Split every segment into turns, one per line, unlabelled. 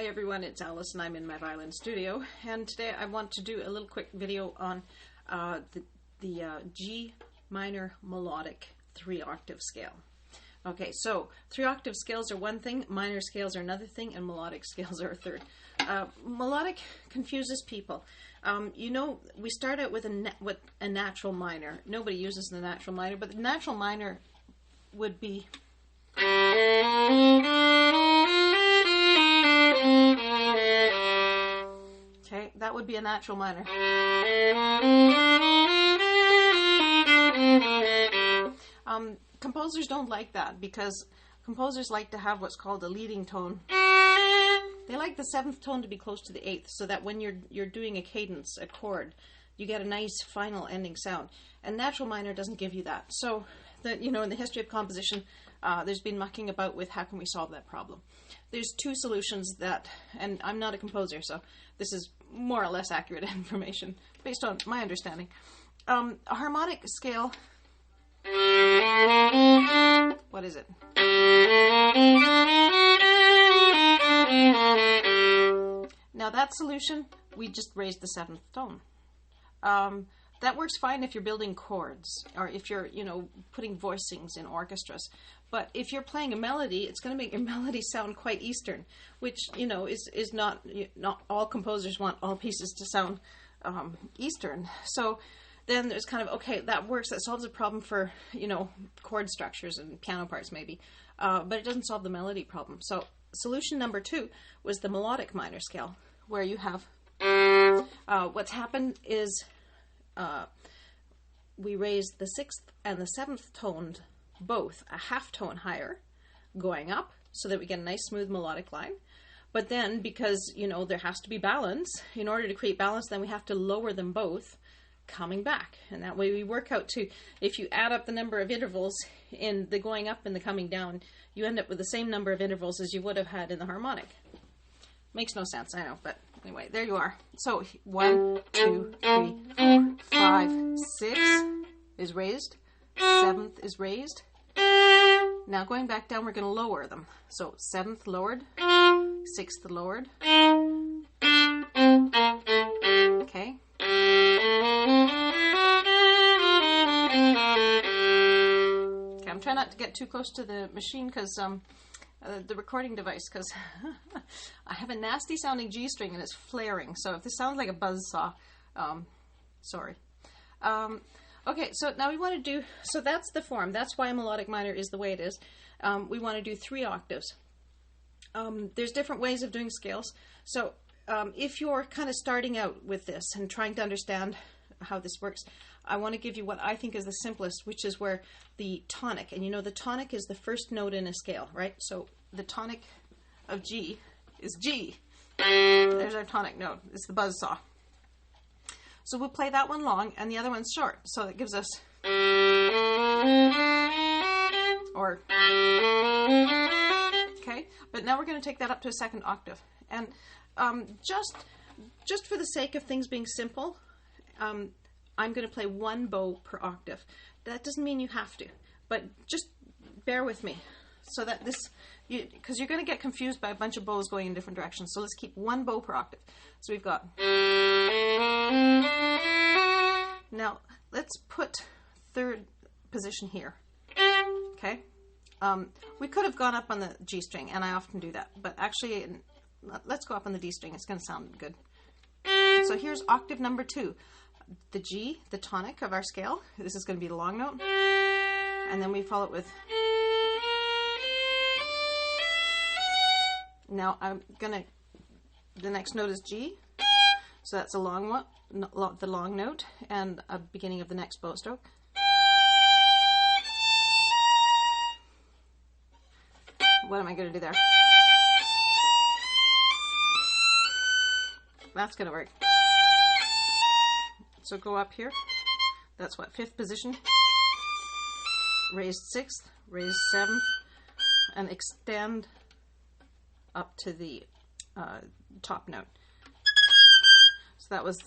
Hi everyone, it's Alice and I'm in my violin studio, and today I want to do a little quick video on the G minor melodic 3-octave scale. Okay, so 3-octave scales are one thing, minor scales are another thing, and melodic scales are a third. Melodic confuses people. You know, we start out with a natural minor. Nobody uses the natural minor, but the natural minor would be... Okay, that would be a natural minor. Composers don't like that because composers like to have what's called a leading tone. They like the 7th tone to be close to the 8th so that when you're doing a cadence, a chord, you get a nice final ending sound. And natural minor doesn't give you that. So, in the history of composition, there's been mucking about with how can we solve that problem. There's two solutions that, and I'm not a composer, so this is more or less accurate information based on my understanding. A harmonic scale, what is it? Now that solution, we just raised the 7th tone. That works fine if you're building chords or if you're, putting voicings in orchestras. But if you're playing a melody, it's going to make your melody sound quite Eastern, which, is not all composers want all pieces to sound Eastern. So then there's kind of, okay, that works. That solves a problem for, chord structures and piano parts maybe. But it doesn't solve the melody problem. So solution number 2 was the melodic minor scale, where you have, what's happened is we raised the 6th and the 7th toned both a half tone higher going up so that we get a nice smooth melodic line. But then because, there has to be balance, in order to create balance, then we have to lower them both coming back. And that way we work out to, if you add up the number of intervals in the going up and the coming down, you end up with the same number of intervals as you would have had in the harmonic. Makes no sense, I know, but anyway, there you are. So 1, 2, 3, 4, 5, 6 is raised, 7th is raised. Now going back down, we're going to lower them. So 7th lowered, 6th lowered. Okay. Okay, I'm trying not to get too close to the machine because the recording device, because I have a nasty sounding G string and it's flaring. So if this sounds like a buzzsaw, sorry. Okay, so now we want to do, so that's the form. That's why melodic minor is the way it is. We want to do 3 octaves. There's different ways of doing scales. So if you're kind of starting out with this and trying to understand how this works, I want to give you what I think is the simplest, which is where the tonic, and the tonic is the first note in a scale, right? So the tonic of G is G. There's our tonic note. It's the buzzsaw. So we'll play that one long and the other one's short. So that gives us, or, okay. But now we're going to take that up to a 2nd octave. And just for the sake of things being simple, I'm going to play 1 bow per octave. That doesn't mean you have to, but just bear with me so that this, because you're going to get confused by a bunch of bows going in different directions. So let's keep 1 bow per octave. So we've got, now let's put 3rd position here. Okay. We could have gone up on the G string, and I often do that, but actually let's go up on the D string. It's going to sound good. So here's octave number 2. The G, the tonic of our scale. This is going to be the long note. And then we follow it with... Now the next note is G. So that's a long one, the long note, and a beginning of the next bow stroke. What am I going to do there? That's going to work. So go up here. That's what, 5th position. Raised 6th, raised 7th, and extend up to the top note. So that was,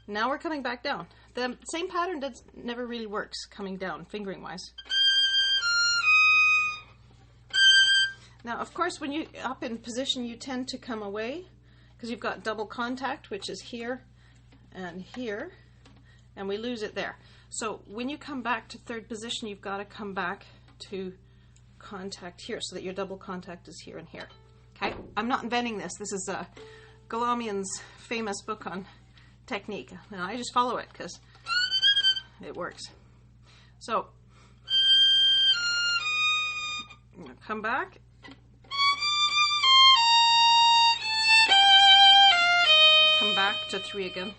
now we're coming back down. The same pattern never really works coming down, fingering wise. Now, of course, when you up in position, you tend to come away because you've got double contact, which is here, and we lose it there. So when you come back to third position, you've got to come back to contact here so that your double contact is here and here. Okay, I'm not inventing this. This is Galamian's famous book on technique, and I just follow it because it works. So I'm going to come back. Come back to 3 again.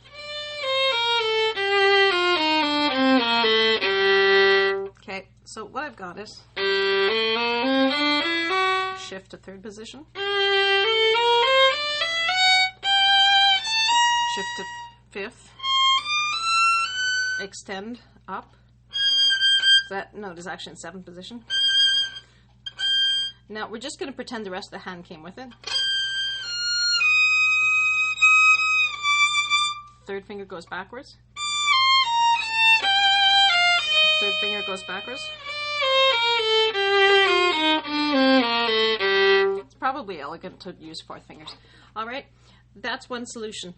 Okay, so what I've got is shift to third position, shift to fifth, extend up. No, it is actually in seventh position. Now we're just going to pretend the rest of the hand came with it. Third finger goes backwards. Third finger goes backwards. It's probably elegant to use fourth fingers. All right, that's one solution.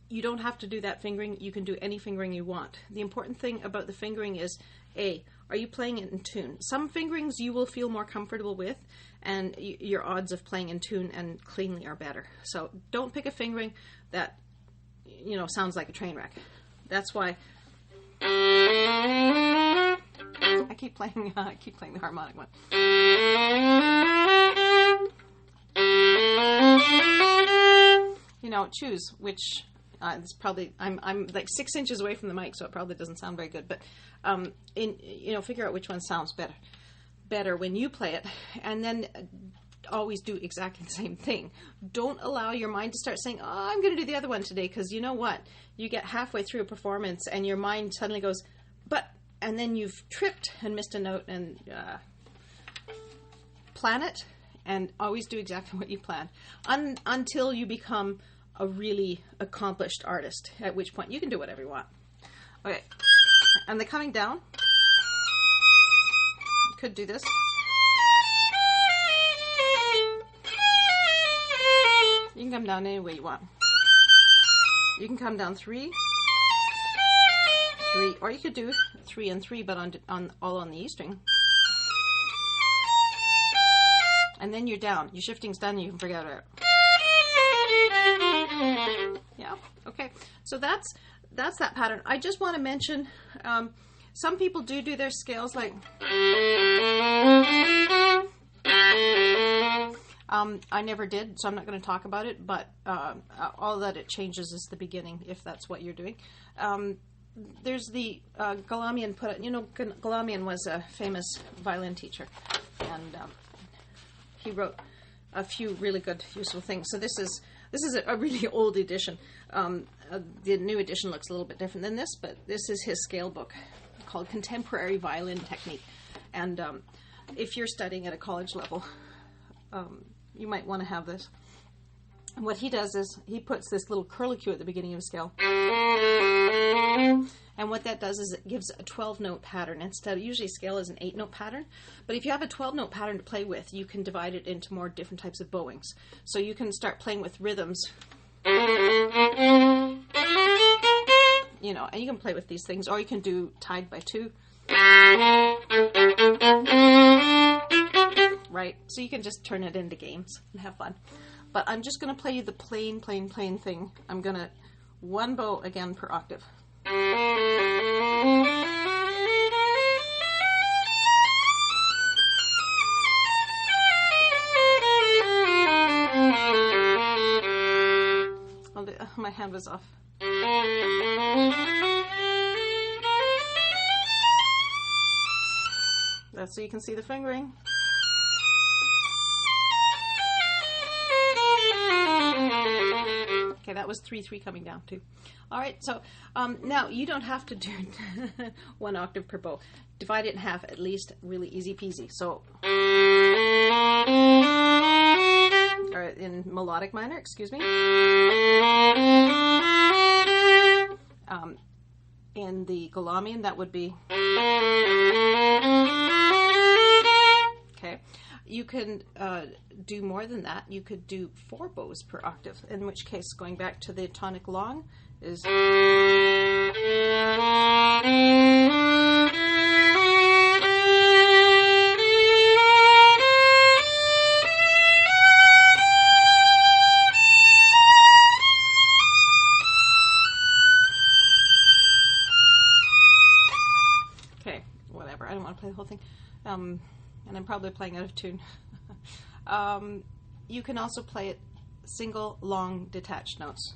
You don't have to do that fingering. You can do any fingering you want. The important thing about the fingering is, A, are you playing it in tune? Some fingerings you will feel more comfortable with, and your odds of playing in tune and cleanly are better. So don't pick a fingering that, you know, sounds like a train wreck. That's why I keep playing the harmonic one. You know, choose which. It's probably I'm like 6 inches away from the mic, so it probably doesn't sound very good. But figure out which one sounds better when you play it, and then always do exactly the same thing. Don't allow your mind to start saying, "Oh, I'm going to do the other one today," because you know what? You get halfway through a performance, and your mind suddenly goes, "But," and then you've tripped and missed a note. And plan it, and always do exactly what you plan until you become a really accomplished artist, at which point you can do whatever you want. Okay, and the coming down, you could do this. You can come down any way you want. You can come down 3, 3, or you could do 3 and 3, but all on the E string. And then you're down. Your shifting's done, you can forget about it. Yeah, okay. So that's that pattern. I just want to mention, some people do their scales like, I never did, so I'm not going to talk about it, but all that it changes is the beginning, if that's what you're doing. There's the Galamian Galamian was a famous violin teacher, and he wrote a few really good, useful things. So this is a really old edition. The new edition looks a little bit different than this, but this is his scale book called Contemporary Violin Technique. And if you're studying at a college level, you might want to have this. And what he does is he puts this little curlicue at the beginning of a scale. And what that does is it gives a 12-note pattern. Instead, usually scale is an 8-note pattern. But if you have a 12-note pattern to play with, you can divide it into more different types of bowings. So you can start playing with rhythms. You know, and you can play with these things, or you can do tied by 2. Right? So you can just turn it into games and have fun. But I'm just going to play you the plain thing. I'm going to 1 bow again per octave. My hand was off. That's so you can see the fingering. Okay, that was 3/3 coming down too. All right, so now you don't have to do 1 octave per bow. Divide it in half at least, really easy peasy. So, or in melodic minor, excuse me. In the Galamian, that would be. Okay, You can do more than that. You could do 4 bows per octave, in which case, going back to the tonic long, is... Okay, whatever. I don't want to play the whole thing. And I'm probably playing out of tune. You can also play it single, long, detached notes.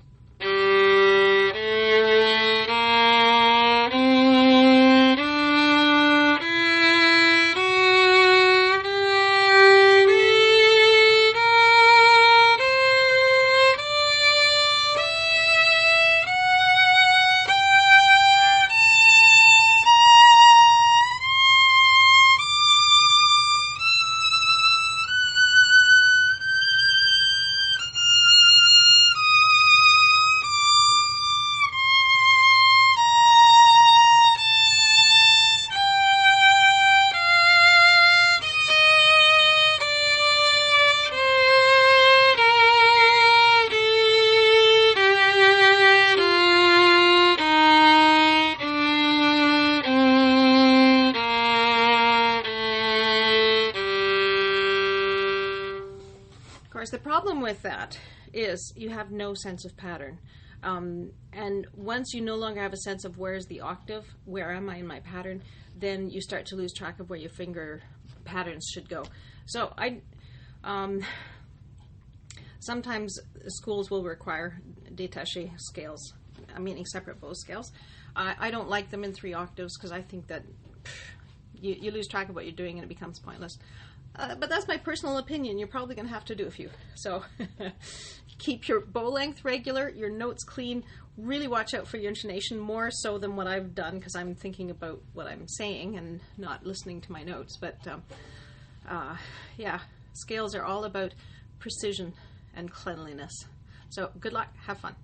The problem with that is you have no sense of pattern. And once you no longer have a sense of where's the octave, where am I in my pattern, then you start to lose track of where your finger patterns should go. So sometimes schools will require détaché scales, meaning separate bow scales. I don't like them in 3 octaves because I think that you lose track of what you're doing and it becomes pointless. But that's my personal opinion. You're probably going to have to do a few. So keep your bow length regular, your notes clean. Really watch out for your intonation, more so than what I've done, because I'm thinking about what I'm saying and not listening to my notes. But yeah, scales are all about precision and cleanliness. So good luck. Have fun.